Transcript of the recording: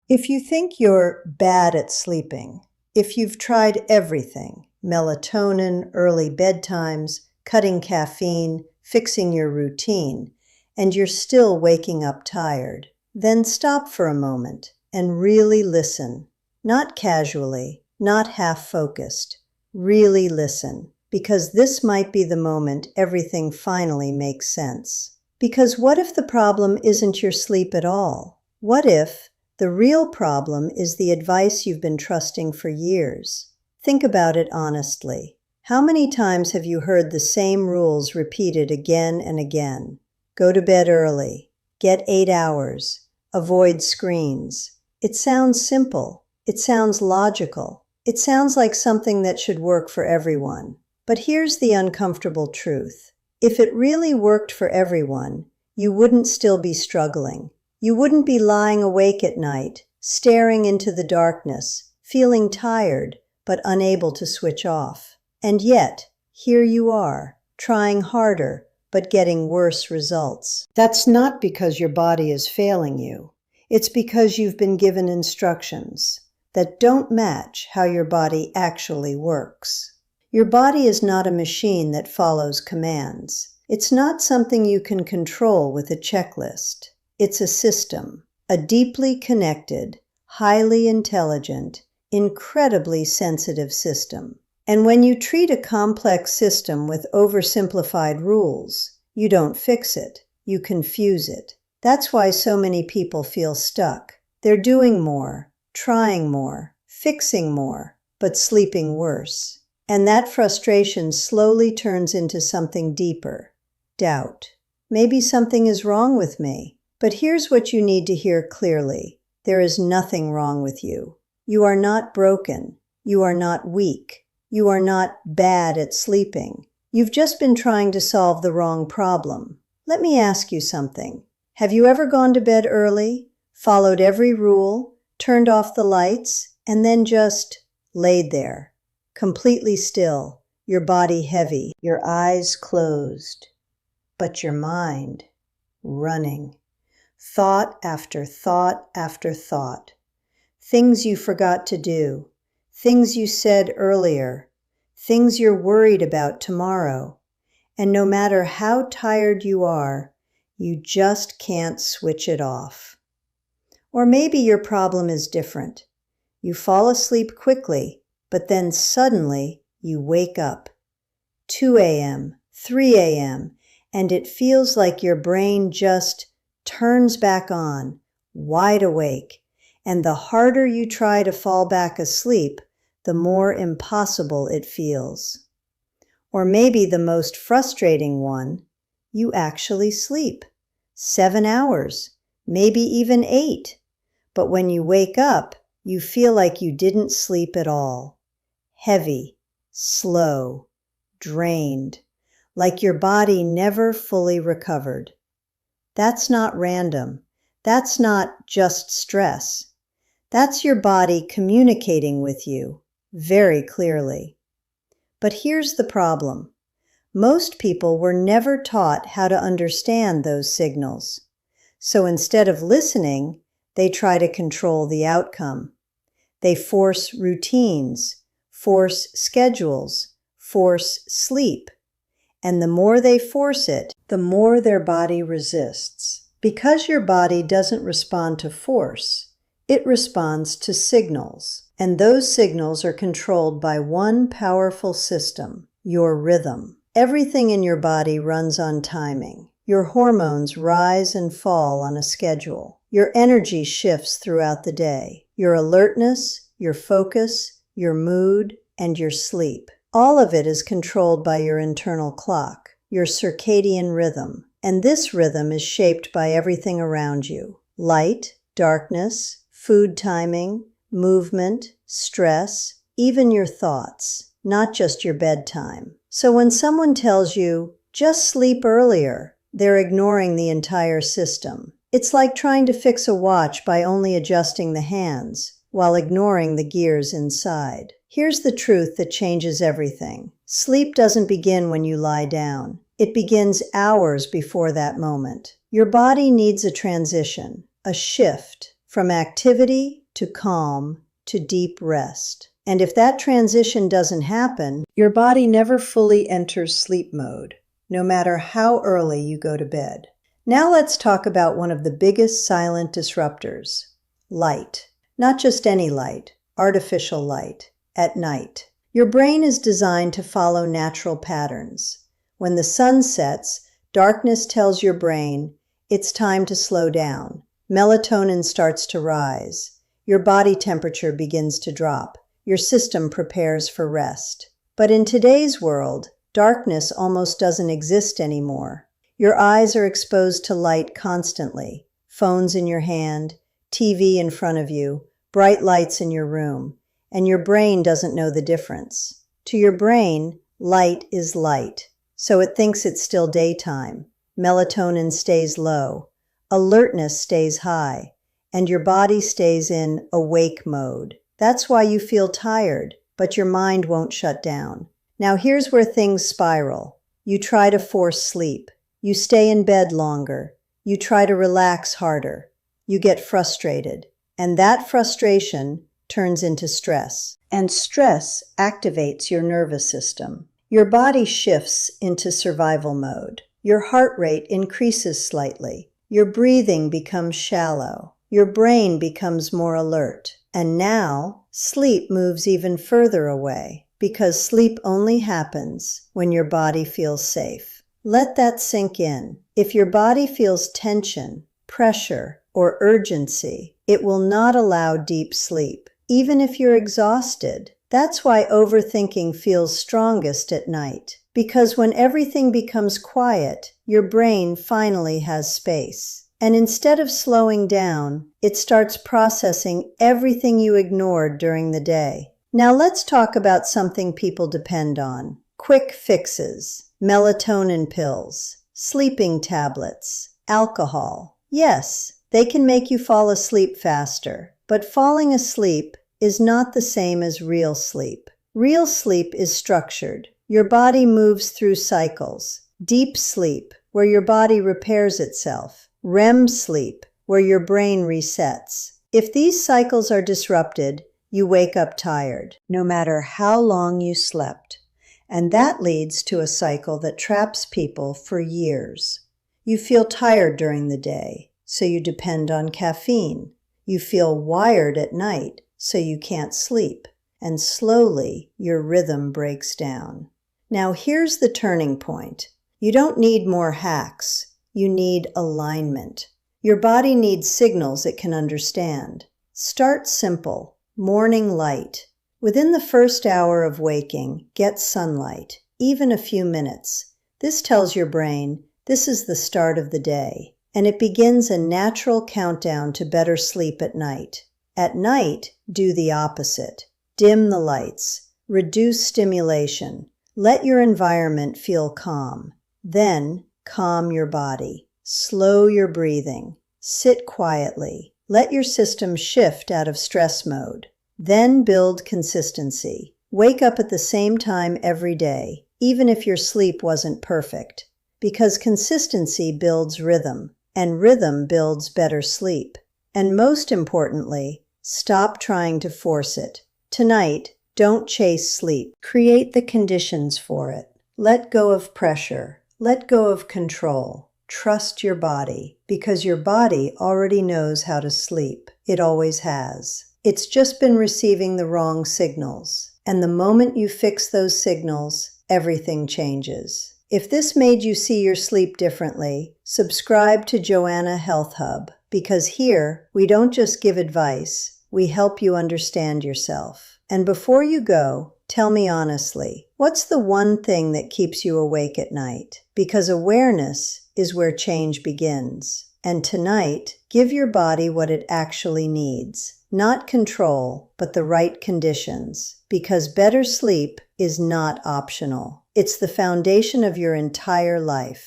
If you think you're bad at sleeping, if you've tried everything, melatonin, early bedtimes, cutting caffeine, fixing your routine, and you're still waking up tired, then stop for a moment and really listen. Not casually, not half-focused. Really listen, because this might be the moment everything finally makes sense. Because what if the problem isn't your sleep at all? What if the real problem is the advice you've been trusting for years? Think about it honestly. How many times have you heard the same rules repeated again and again? Go to bed early. Get 8 hours. Avoid screens. It sounds simple. It sounds logical. It sounds like something that should work for everyone. But here's the uncomfortable truth. If it really worked for everyone, you wouldn't still be struggling. You wouldn't be lying awake at night, staring into the darkness, feeling tired, but unable to switch off. And yet, here you are, trying harder, but getting worse results. That's not because your body is failing you. It's because you've been given instructions that don't match how your body actually works. Your body is not a machine that follows commands. It's not something you can control with a checklist. It's a system, a deeply connected, highly intelligent, incredibly sensitive system. And when you treat a complex system with oversimplified rules, you don't fix it, you confuse it. That's why so many people feel stuck. They're doing more, trying more, fixing more, but sleeping worse. And that frustration slowly turns into something deeper, doubt. Maybe something is wrong with me. But here's what you need to hear clearly. There is nothing wrong with you. You are not broken. You are not weak. You are not bad at sleeping. You've just been trying to solve the wrong problem. Let me ask you something. Have you ever gone to bed early, followed every rule, turned off the lights, and then just laid there, completely still, your body heavy, your eyes closed, but your mind running? Thought after thought after thought. Things you forgot to do. Things you said earlier. Things you're worried about tomorrow. And no matter how tired you are, you just can't switch it off. Or maybe your problem is different. You fall asleep quickly, but then suddenly you wake up. 2 a.m., 3 a.m., and it feels like your brain just turns back on, wide awake, and the harder you try to fall back asleep, the more impossible it feels. Or maybe the most frustrating one, you actually sleep. 7 hours, maybe even 8. But when you wake up, you feel like you didn't sleep at all. Heavy, slow, drained, like your body never fully recovered. That's not random. That's not just stress. That's your body communicating with you very clearly. But here's the problem. Most people were never taught how to understand those signals. So instead of listening, they try to control the outcome. They force routines, force schedules, force sleep. And the more they force it, the more their body resists. Because your body doesn't respond to force, it responds to signals. And those signals are controlled by one powerful system, your rhythm. Everything in your body runs on timing. Your hormones rise and fall on a schedule. Your energy shifts throughout the day. Your alertness, your focus, your mood, and your sleep. All of it is controlled by your internal clock, your circadian rhythm. And this rhythm is shaped by everything around you. Light, darkness, food timing, movement, stress, even your thoughts, not just your bedtime. So when someone tells you, just sleep earlier, they're ignoring the entire system. It's like trying to fix a watch by only adjusting the hands, while ignoring the gears inside. Here's the truth that changes everything. Sleep doesn't begin when you lie down. It begins hours before that moment. Your body needs a transition, a shift, from activity to calm to deep rest. And if that transition doesn't happen, your body never fully enters sleep mode, no matter how early you go to bed. Now let's talk about one of the biggest silent disruptors, light. Not just any light, artificial light, at night. Your brain is designed to follow natural patterns. When the sun sets, darkness tells your brain it's time to slow down. Melatonin starts to rise. Your body temperature begins to drop. Your system prepares for rest. But in today's world, darkness almost doesn't exist anymore. Your eyes are exposed to light constantly. Phones in your hand, TV in front of you, bright lights in your room, and your brain doesn't know the difference. To your brain, light is light, so it thinks it's still daytime. Melatonin stays low, alertness stays high, and your body stays in awake mode. That's why you feel tired, but your mind won't shut down. Now here's where things spiral. You try to force sleep. You stay in bed longer. You try to relax harder. You get frustrated. And that frustration turns into stress. And stress activates your nervous system. Your body shifts into survival mode. Your heart rate increases slightly. Your breathing becomes shallow. Your brain becomes more alert. And now, sleep moves even further away, because sleep only happens when your body feels safe. Let that sink in. If your body feels tension, pressure, or urgency, it will not allow deep sleep, even if you're exhausted. That's why overthinking feels strongest at night, because when everything becomes quiet, your brain finally has space. And instead of slowing down, it starts processing everything you ignored during the day. Now let's talk about something people depend on. Quick fixes, melatonin pills, sleeping tablets, alcohol. Yes, they can make you fall asleep faster, but falling asleep is not the same as real sleep. Real sleep is structured. Your body moves through cycles. Deep sleep, where your body repairs itself. REM sleep, where your brain resets. If these cycles are disrupted, you wake up tired, no matter how long you slept. And that leads to a cycle that traps people for years. You feel tired during the day, so you depend on caffeine. You feel wired at night, so you can't sleep. And slowly, your rhythm breaks down. Now here's the turning point. You don't need more hacks. You need alignment. Your body needs signals it can understand. Start simple. Morning light. Within the first hour of waking, get sunlight, even a few minutes. This tells your brain this is the start of the day, and it begins a natural countdown to better sleep at night. At night, do the opposite. Dim the lights. Reduce stimulation. Let your environment feel calm. Then, calm your body. Slow your breathing. Sit quietly. Let your system shift out of stress mode. Then build consistency. Wake up at the same time every day, even if your sleep wasn't perfect. Because consistency builds rhythm, and rhythm builds better sleep. And most importantly, stop trying to force it. Tonight, don't chase sleep. Create the conditions for it. Let go of pressure. Let go of control. Trust your body, because your body already knows how to sleep. It always has. It's just been receiving the wrong signals. And the moment you fix those signals, everything changes. If this made you see your sleep differently, subscribe to Joanna Health Hub, because here we don't just give advice, we help you understand yourself. And before you go, tell me honestly, what's the one thing that keeps you awake at night? Because awareness is where change begins. And tonight, give your body what it actually needs. Not control, but the right conditions. Because better sleep is not optional. It's the foundation of your entire life.